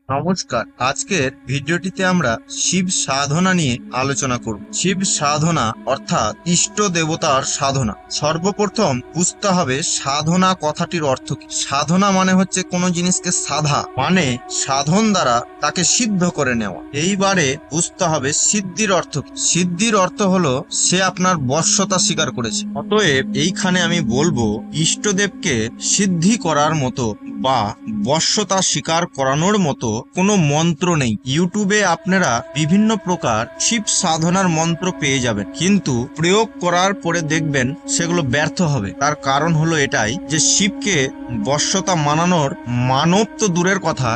নমস্কার। আজকের ভিডিওটিতে আমরা শিব সাধনা নিয়ে আলোচনা করব। শিব সাধনা অর্থাৎ ইষ্ট দেবতার সাধনা। সর্বপ্রথম বুঝতে হবে সাধনা কথাটির অর্থ কি। সাধনা মানে হচ্ছে কোনো জিনিসকে সাধা, মানে সাধন দ্বারা তাকে সিদ্ধ করে নেওয়া। এইবারে বুঝতে হবে সিদ্ধির অর্থ কি। সিদ্ধির অর্থ হলো সে আপনার বশ্যতা স্বীকার করেছে। অতএব এইখানে আমি বলবো ইষ্টদেবকে সিদ্ধি করার মতো বা বশ্যতা স্বীকার করানোর মতো কোনো মন্ত্র নেই। ইউটিউবে আপনারা বিভিন্ন প্রকার শিব সাধনার মন্ত্র পেয়ে যাবেন, কিন্তু প্রয়োগ করার পরে দেখবেন সেগুলো ব্যর্থ হবে। তার কারণ হলো এটাই যে শিবকে বশ্যতা মানানোর মানব তো দূরের কথা,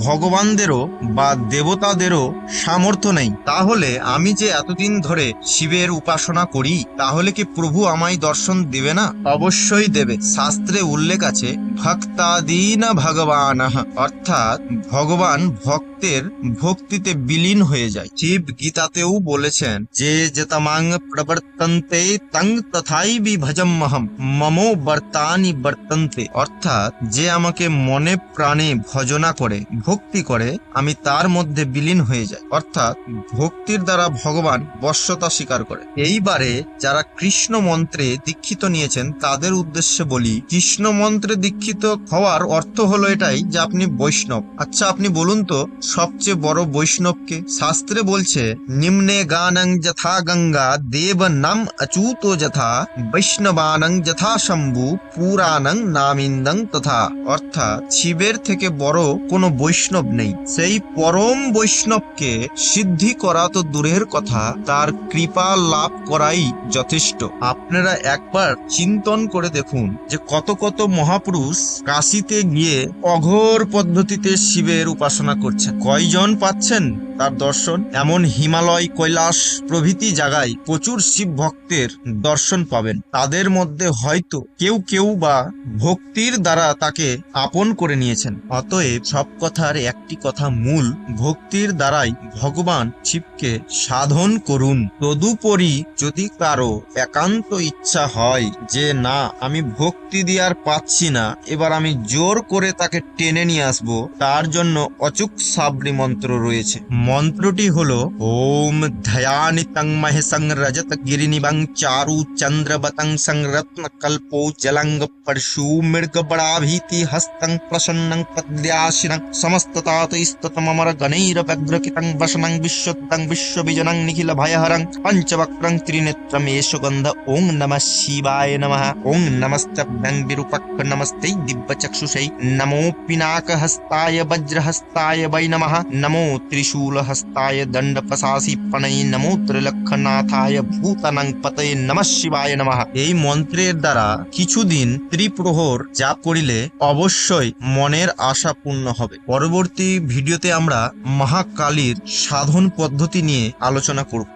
ভগবানদেরও বা দেবতাদেরও সামর্থ্য নেই। তাহলে আমি যে এতদিন ধরে শিবের উপাসনা করি, তাহলে কি প্রভু আমায় দর্শন দেবে না? অবশ্যই দেবে। শাস্ত্রে উল্লেখ আছে ভক্তাদীন ভগবান, অর্থাৎ ভগবান ভক্তের ভক্তিতে বিলীন হয়ে যায়। শিব গীতাতেও বলেছেন যে যেতামাং প্রবর্তন্তে তং তথাইবি ভজম্মহম মমো বর্তানি বর্তন্তে, অর্থাৎ যে আমাকে মনে প্রাণে ভজনা করে, ভক্তি করে, আমি তার মধ্যে বিলীন হয়ে যাই। অর্থাৎ ভক্তির দ্বারা ভগবান বশ্যতা স্বীকার করে। এইবারে যারা কৃষ্ণ মন্ত্রে দীক্ষিত নিয়েছেন তাদের উদ্দেশ্যে বলি, কৃষ্ণ মন্ত্রে দীক্ষিত হওয়ার অর্থ হলো এটাই যে আপনি বৈষ্ণব। আচ্ছা, আপনি বলুন তো সবচেয়ে বড় বৈষ্ণবকে? শাস্ত্রে বলছে নিম্নে গানং যথা গঙ্গা দেব নাম অচ্যুত যথা বৈষ্ণবানং যথা শম্ভু পুরাণং নামিন্দং তথা, অর্থাৎ শিবের থেকে বড় কোনো বৈষ্ণব নেই। সেই পরম বৈষ্ণবকে সিদ্ধি করা তো দূরের কথা, তার কৃপা লাভ করাই যথেষ্ট। আপনারা একবার চিন্তন করে দেখুন যে কত কত মহাপুরুষ কাশীতে গিয়ে অঘোর পদ্ধতিতে শিবের উপাসনা করছেন, কয়জন পাচ্ছেন তার দর্শন? এমন হিমালয়, কৈলাস প্রভৃতি জায়গায় প্রচুর শিব ভক্তের দর্শন পাবেন। তাদের মধ্যে হয়তো কেউ কেউ বা ভক্তির দ্বারা তাকে আপন করে নিয়েছেন। অতএব সব কথার একটি কথা মূল, ভক্তির দ্বারাই ভগবান শিবকে সাধন করুন। তদুপরি যদি কারো একান্ত ইচ্ছা হয় যে না, আমি ভক্তি দিয়ে আর পাচ্ছি না, এবার আমি জোর করে তাকে টেনে নিয়ে আসবো, তার জন্য অচুক সাবরি মন্ত্র রয়েছে। মন্ত্রটি হলো ওম ধ্যায়ানিতং মহেশং রজত গিরিনিবং চারু চন্দ্রবতং সংরত্ন কল্পো জলঙ্গ পরশু মৃগ বড়াভীতি হস্তং প্রসন্নং পদ্যাশিনং সমস্ততাত স্ততমর গণৈর ব্যগ্রকিতং বসনং বিশ্বতং বিশ্ববিজনং নিখিল ভয়হরং পঞ্চবক্রং ত্রিনেত্রম এষগন্ধ ওং নমঃ শিবায় নমঃ ওং নমস্তেভ্যং বিরূপক্ষ নমস্তে দিব্যচক্ষুষৈ নমো পিনাকহস্তায় বজ্রহস্তায় वै नमः नमो त्रिशूलहस्ताय दंडपसासी पणै नमो त्रिलक्षनाथाय भूतानां पतये नमः शिवाय नमः। এই মন্ত্রের দ্বারা কিছুদিন ত্রিপ্রহর জাপ করিলে অবশ্যই মনের আশা পূর্ণ হবে। পরবর্তী ভিডিওতে আমরা মহাকালীর সাধন পদ্ধতি নিয়ে আলোচনা করব।